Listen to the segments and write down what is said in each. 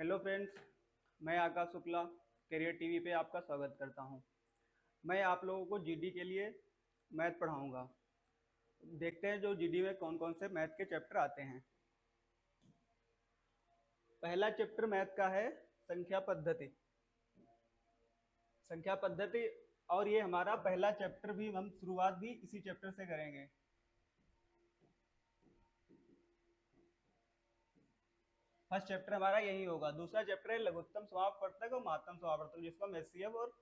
Hello friends, मैं आकाश Shukla career TV पे आपका स्वागत करता हूं। मैं आप लोगों को जीडी के लिए मैथ पढ़ाऊंगा। देखते हैं जो जीडी में कौन कौन से मैथ के चैप्टर आते हैं। पहला चैप्टर मैथ का है संख्या पद्धति। संख्या पद्धति, और ये हमारा पहला चैप्टर भी, हम शुरुआत भी इसी चैप्टर से करेंगे। फर्स्ट चैप्टर हमारा यही होगा। दूसरा चैप्टर है लघुत्तम समापवर्तक और महत्तम समापवर्तक, जिसको हम एचसीएफ और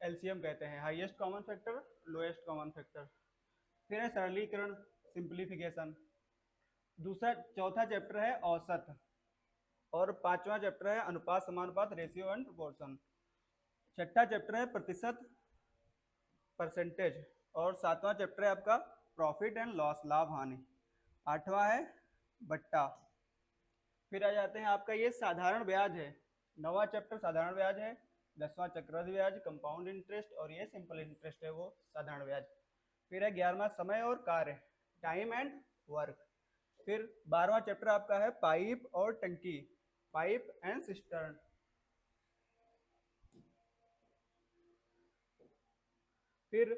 एलसीएम कहते हैं, highest common factor, lowest common factor. फिर है सरलीकरण, सिंप्लीफिकेशन। दूसरा चौथा चैप्टर है औसत, और पांचवा चैप्टर है अनुपात समानुपात, रेशियो एंड प्रोपोर्शन। छठा चैप्टर है प्रतिशत, परसेंटेज। और सातवां चैप्टर है आपका प्रॉफिट एंड लॉस, लाभ हानि। आठवां है बट्टा। फिर आ जाते हैं आपका ये साधारण ब्याज है। नवा चैप्टर साधारण ब्याज है। 10वां चक्रवृद्धि ब्याज, कंपाउंड इंटरेस्ट, और ये सिंपल इंटरेस्ट है, वो साधारण ब्याज। फिर है 11वां समय और कार्य, टाइम एंड वर्क। फिर 12वां चैप्टर आपका है पाइप और टंकी, पाइप एंड सिस्टर्न। फिर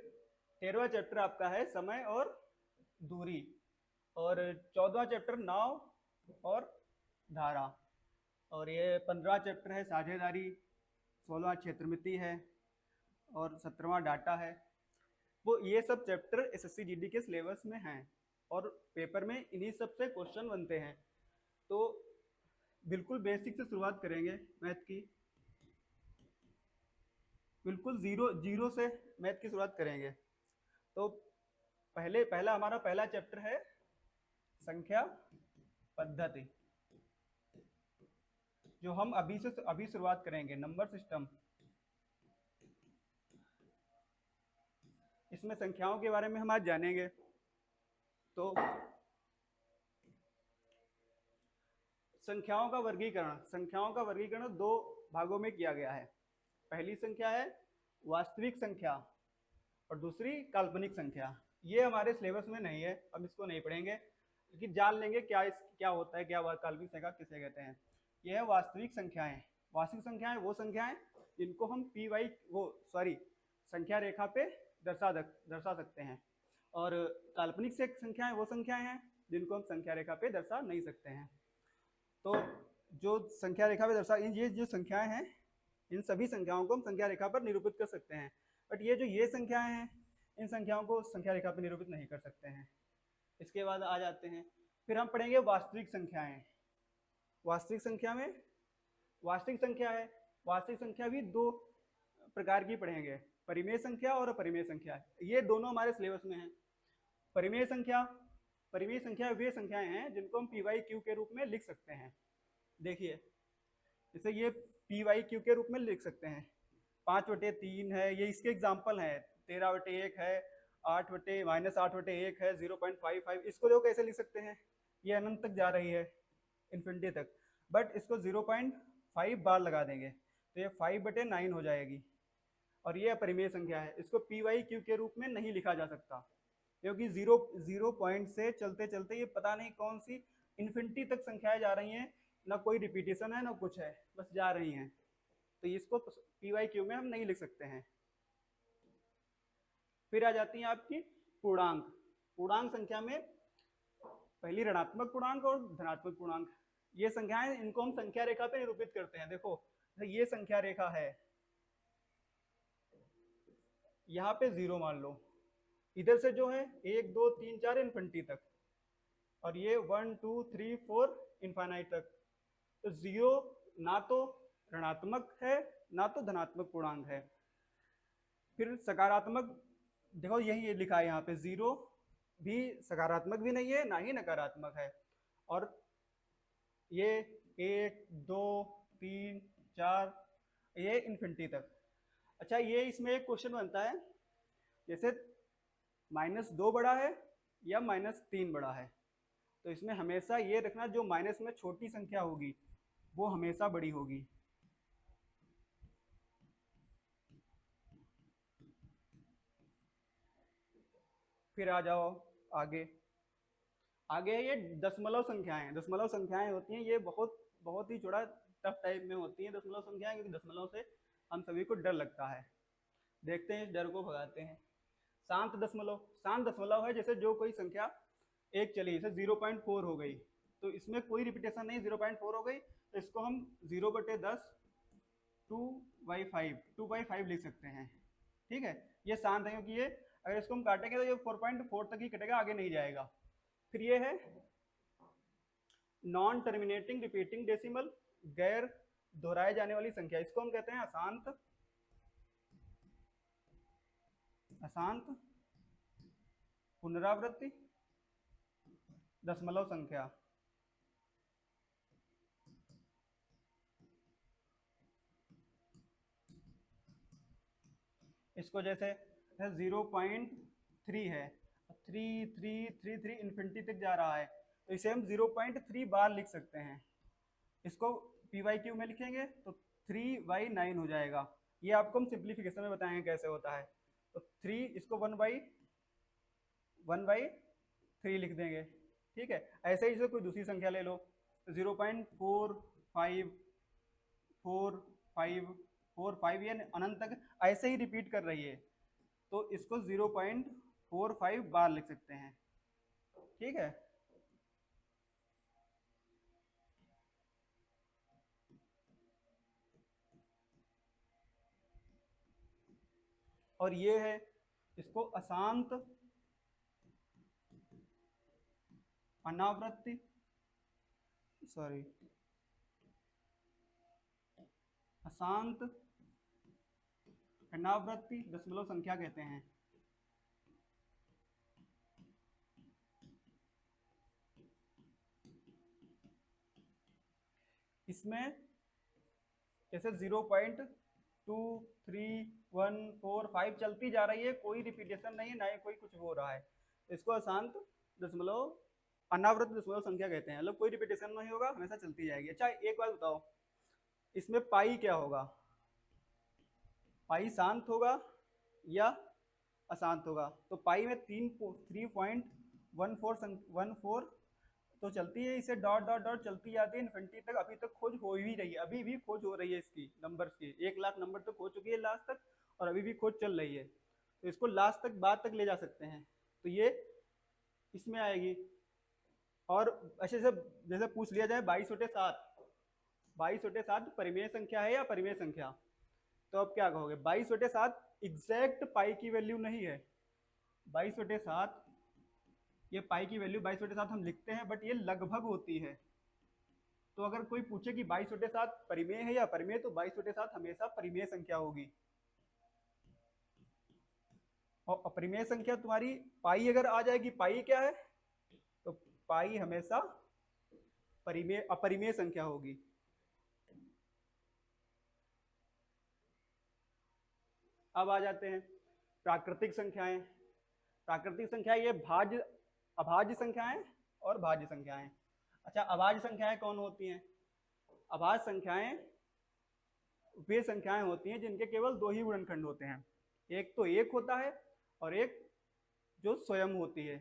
13वां चैप्टर आपका है समय और दूरी। और 14वां चैप्टर नाव और धारा। और ये 15वां चैप्टर है साझेदारी। 16वां क्षेत्रमिति है। और 17वां डाटा है। वो ये सब चैप्टर एसएससी जीडी के सिलेबस में हैं, और पेपर में इन्हीं सब से क्वेश्चन बनते हैं। तो बिल्कुल बेसिक से शुरुआत करेंगे मैथ की। बिल्कुल जीरो जीरो से मैथ की शुरुआत करेंगे। तो पहला हमारा पहला चैप्टर है संख्या पद्धति, जो हम अभी शुरुआत करेंगे। नंबर सिस्टम, इसमें संख्याओं के बारे में हम आज जानेंगे। तो संख्याओं का वर्गीकरण दो भागों में किया गया है। पहली संख्या है वास्तविक संख्या, और दूसरी काल्पनिक संख्या। ये हमारे सिलेबस में नहीं है, हम इसको नहीं पढ़ेंगे, लेकिन जान लेंगे क्या होता है, क्या काल्पनिक संख्या किसे कहते हैं। यह है वास्तविक संख्याएं। वास्तविक संख्याएं वो संख्याएं जिनको हम संख्या रेखा पे दर्शा सकते हैं। और काल्पनिक से संख्याएं वो संख्याएं हैं जिनको हम संख्या रेखा पे दर्शा नहीं सकते हैं। तो जो संख्या रेखा पे दर्शा, ये जो संख्याएं हैं, इन सभी संख्याओं को हम संख्या रेखा पर निरूपित कर सकते हैं। बट ये जो ये संख्याएं हैं, इन संख्याओं को संख्या रेखा पर निरूपित नहीं कर सकते हैं। इसके बाद आ जाते हैं, फिर हम पढ़ेंगे वास्तविक संख्याएं। वास्तविक संख्या में वास्तविक संख्या है, वास्तविक संख्या भी दो प्रकार की पढ़ेंगे, परिमेय संख्या और अपरिमेय संख्या। ये दोनों हमारे सिलेबस में है। परिमेय संख्या वे संख्याएं हैं जिनको हम पी वाई क्यू के रूप में लिख सकते हैं। देखिए, जैसे ये पी वाई क्यू के रूप में लिख सकते हैं। 5/3 है, ये इसके एग्जाम्पल है। 13/1 है, 8/-8/1 है, 0.55। इसको देखो कैसे लिख सकते हैं, ये अनंत तक जा रही है, इन्फिनिटी तक। बट इसको 0.5 बार लगा देंगे तो ये 5/9 हो जाएगी। और ये अपरिमेय संख्या है, इसको पी वाई क्यू के रूप में नहीं लिखा जा सकता, क्योंकि जीरो पॉइंट से चलते चलते ये पता नहीं कौन सी इन्फिनिटी तक संख्याएं जा रही हैं, ना कोई रिपीटेशन है ना कुछ है, बस जा रही हैं। तो इसको पी वाई क्यू में हम नहीं लिख सकते हैं। फिर आ जाती है आपकी पूर्णांक। पूर्णांक संख्या में पहली ऋणात्मक पूर्णांक और धनात्मक पूर्णांक। ये संख्याएं, इनको हम संख्या रेखा पे निरूपित करते हैं। देखो, ये संख्या रेखा है, यहाँ पे 0 मान लो, इधर से जो है 1 2 3 4 इन्फिनिटी तक, और ये 1 2 3 4 इन्फाइनाइट तक। तो 0 ना तो ऋणात्मक है ना तो धनात्मक पूर्णांक है। फिर सकारात्मक, देखो यही लिखा है यहाँ पे, 0 भी सकारात्मक भी नहीं है ना ही नकारात्मक है। और ये 1 2 3 4 ये इन्फिनिटी तक। अच्छा, ये इसमें एक क्वेश्चन बनता है, जैसे -2 बड़ा है या -3 बड़ा है, तो इसमें हमेशा ये रखना, जो माइनस में छोटी संख्या होगी वो हमेशा बड़ी होगी। फिर आ जाओ आगे। आगे है ये दशमलव संख्याएं। दशमलव संख्याएं होती हैं, ये बहुत बहुत ही थोड़ा टफ टाइप में होती है दशमलव संख्याएं, क्योंकि दशमलव से हम सभी को डर लगता है। देखते हैं इस डर को भगाते हैं। शांत दशमलव, शांत दशमलव है जैसे जो कोई संख्या एक चली, जैसे 0.4 हो गई, तो इसमें कोई रिपीटेशन नहीं, 0.4 हो गई, तो इसको हम 0/10 2/5 लिख सकते हैं। ठीक है, ये शांत है क्योंकि ये अगर इसको हम काटेंगे तो ये 4.4 तक ही कटेगा, आगे नहीं जाएगा। फिर ये है नॉन टर्मिनेटिंग रिपीटिंग डेसिमल, गैर दोहराए जाने वाली संख्या, इसको हम कहते हैं अशांत, अशांत पुनरावृत्ति दशमलव संख्या। इसको जैसे 0.3 है, 3 इन्फिनिटी तक जा रहा है, तो इसे हम 0.3 बार लिख सकते हैं। इसको PYQ में लिखेंगे तो 3/9 हो जाएगा। ये आपको हम सिंप्लीफिकेशन में बताएंगे कैसे होता है। तो 3 इसको 1/3 लिख देंगे। ठीक है, ऐसे ही से कोई दूसरी संख्या ले लो, 0.4545 ये अनंत तक ऐसे ही रिपीट कर रही है, तो इसको 0.45 बार लिख सकते हैं। ठीक है, और ये है इसको अशांत अनावृत्ति, अशांत अनावृत्ति दशमलव संख्या कहते हैं। इसमें जैसे 0.23145 चलती जा रही है, कोई रिपीटेशन नहीं है, ना ही कोई कुछ हो रहा है, इसको अशांत दशमलव अनावृत दशमलव संख्या कहते हैं। मतलब कोई रिपीटेशन नहीं होगा, हमेशा चलती जाएगी। अच्छा एक बात बताओ, इसमें पाई क्या होगा? पाई शांत होगा या अशांत होगा? तो पाई में 3.14 तो चलती है, इसे डॉट डॉट डॉट चलती जाती है इन्फिनिटी तक। अभी तक खोज हो ही रही है, अभी भी खोज हो रही है इसकी, नंबर्स की 1 लाख नंबर तक हो चुकी है लास्ट तक, और अभी भी खोज चल रही है। तो इसको लास्ट तक बाद तक ले जा सकते हैं, तो ये इसमें आएगी। और अच्छे से जैसे पूछ लिया जाए 22/7, 22/7 परिमेय संख्या है या परिमेय संख्या? तो अब क्या कहोगे? 22/7 एग्जैक्ट पाई की वैल्यू नहीं है। 22/7 ये पाई की वैल्यू 22/7 हम लिखते हैं, बट ये लगभग होती है। तो अगर कोई पूछे कि 22/7 परिमेय है या अपरिमेय, तो 22/7 हमेशा परिमेय संख्या होगी। और अपरिमेय संख्या तुम्हारी पाई अगर आ जाएगी, पाई क्या है? तो पाई हमेशा परिमेय अपरिमेय संख्या होगी। अब आ जाते हैं प्राकृतिक संख्याएं। प्राकृतिक संख्या ये भाज्य अभाज्य संख्याएं और भाज्य संख्याएं। अच्छा, अभाज्य संख्याएं कौन होती हैं? अभाज्य संख्याएं वे संख्याएं होती हैं जिनके केवल 2 ही गुणनखंड होते हैं। एक तो 1 होता है और एक जो स्वयं होती है,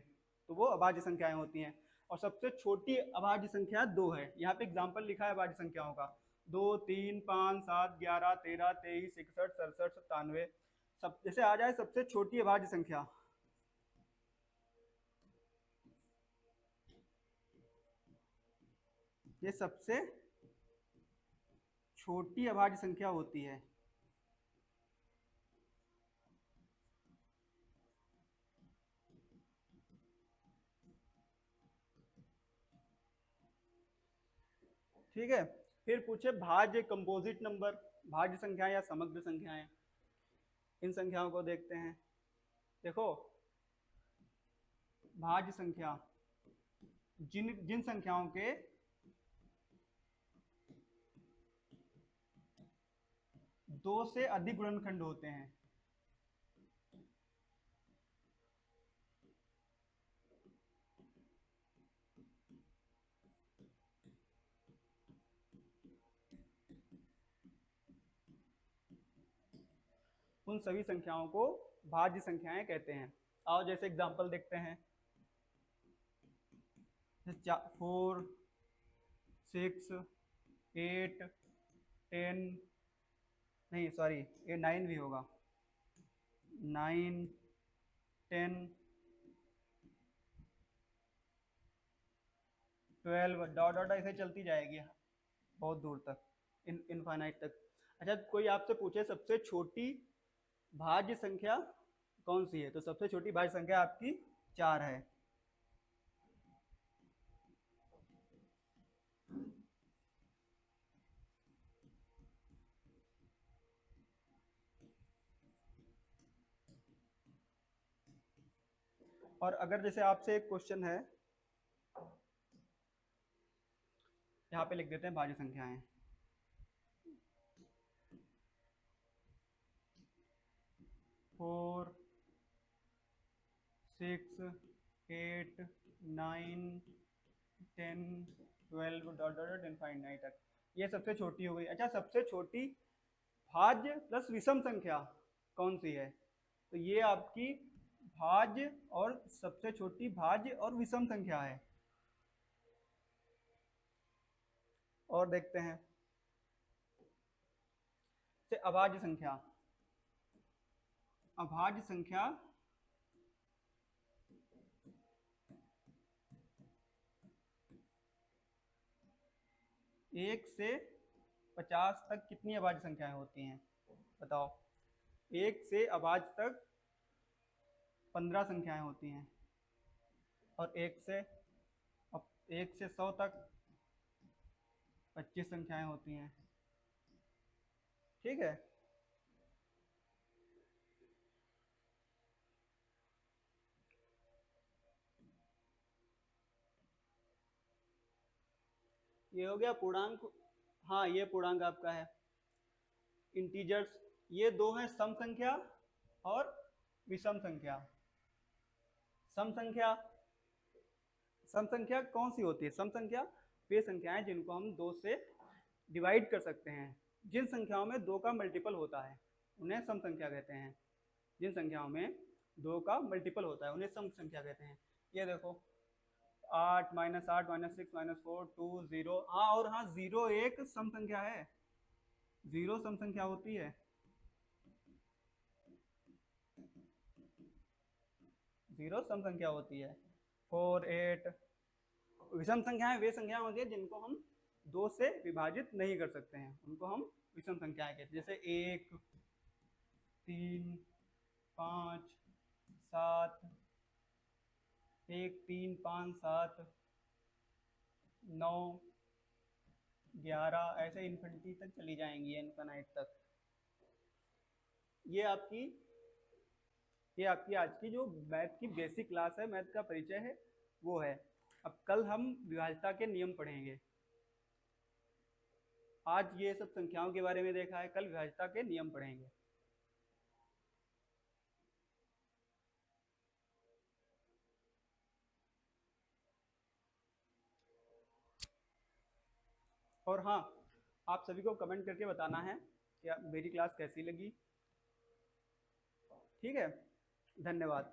तो वो अभाज्य संख्याएं होती हैं। और सबसे छोटी अभाज्य संख्या 2 है। यहाँ पे एग्जाम्पल लिखा है अभाज्य संख्याओं का, 2, 3, 5, 7, 11, 13, 23, 61, 67, 97। सब जैसे आ जाए सबसे छोटी अभाज्य संख्या, ये सबसे छोटी अभाज्य संख्या होती है। ठीक है, फिर पूछे भाज्य कंपोजिट नंबर, भाज्य संख्या या समग्र संख्याएं। इन संख्याओं को देखते हैं। देखो, भाज्य संख्या जिन जिन संख्याओं के दो से अधिक गुणनखंड होते हैं, उन सभी संख्याओं को भाज्य संख्याएं कहते हैं। आओ जैसे एग्जांपल देखते हैं, 4, 6, 8 10, नहीं सॉरी ये 9 भी होगा, 9 10 12 डॉट डॉट ऐसे चलती जाएगी बहुत दूर तक, इनफाइनाइट तक। अच्छा कोई आपसे पूछे सबसे छोटी भाज्य संख्या कौन सी है, तो सबसे छोटी भाज्य संख्या आपकी 4 है। और अगर जैसे आपसे एक क्वेश्चन है, यहाँ पे लिख देते हैं भाज्य संख्याएं, 4 6 8 9 10 12 डॉट डॉट इनफाइनाइट तक, ये सबसे छोटी हो गई। अच्छा सबसे छोटी भाज्य प्लस विषम संख्या कौन सी है, तो ये आपकी भाज्य और सबसे छोटी भाज्य और विषम संख्या है। और देखते हैं से अभाज्य संख्या, अभाज्य संख्या एक से 50 तक कितनी अभाज्य संख्याएं होती हैं, बताओ। एक से अभाज्य तक 15 संख्याएं होती हैं, और एक से 100 तक 25 संख्याएं होती हैं, ठीक है। ये हो गया पूर्णांक, हाँ ये पूर्णांक आपका है, इंटीजर्स। ये दो हैं सम संख्या और विषम संख्या। सम संख्या, सम संख्या कौन सी होती है, सम संख्या वे संख्याएं जिनको हम 2 से डिवाइड कर सकते हैं। जिन संख्याओं में 2 का मल्टीपल होता है उन्हें सम संख्या कहते हैं। जिन संख्याओं में 2 का मल्टीपल होता है उन्हें सम संख्या कहते हैं। ये देखो 8 -8 -6 -4 2 0, हाँ और हाँ 0 एक सम संख्या है, 0 सम संख्या होती है, 0 सम संख्या होती है। 4 8 विषम संख्याएं वे संख्याएं होती है जिनको हम 2 से विभाजित नहीं कर सकते हैं, उनको हम विषम संख्याएं कहते हैं। जैसे 1 3 5 7, 1 3 5 7 9 11, ऐसे इन्फिनिटी तक चली जाएंगी, इनफाइनाइट तक। ये आपकी आज की जो मैथ की बेसिक क्लास है, मैथ का परिचय है वो है। अब कल हम विभाज्यता के नियम पढ़ेंगे। आज ये सब संख्याओं के बारे में देखा है, कल विभाज्यता के नियम पढ़ेंगे। और हाँ आप सभी को कमेंट करके बताना है कि मेरी क्लास कैसी लगी, ठीक है। धन्यवाद।